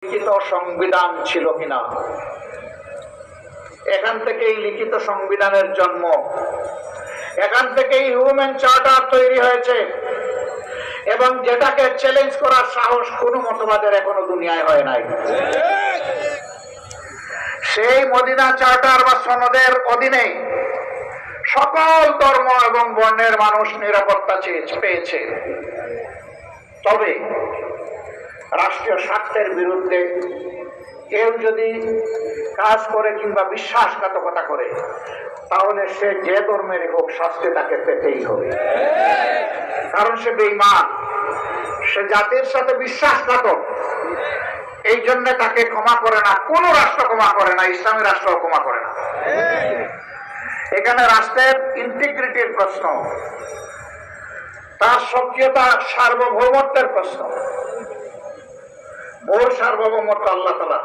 লিখিত সংবিধান ছিল কিনা। এখান থেকেই লিখিত সংবিধানের জন্ম, এখান থেকেই হিউম্যান চার্টার তৈরি হয়েছে, এবং যেটাকে চ্যালেঞ্জ করার সাহস কোনো মতবাদের এখনো দুনিয়ায় হয় নাই। সেই মদিনা চার্টার বা সনদের অধীনে সকল ধর্ম এবং বর্ণের মানুষ নিরাপত্তা পেয়েছে। তবে রাষ্ট্রীয় স্বার্থের বিরুদ্ধে কেউ যদি কাজ করে কিংবা বিশ্বাসঘাতকতা করে, তাহলে সে যে ধর্মেরই হোক শাস্তি তাকে পেতেই হবে, কারণ সে বেঈমান, সে জাতির সাথে বিশ্বাসঘাতক। এই জন্য তাকে ক্ষমা করে না, কোন রাষ্ট্র ক্ষমা করে না, ইসলামী রাষ্ট্র ক্ষমা করে না। এখানে রাষ্ট্রের ইন্টিগ্রিটির প্রশ্ন, তার সক্রিয়তা, সার্বভৌমত্বের প্রশ্ন। মূল সার্বভৌমত্ব আল্লাহ তাআলা।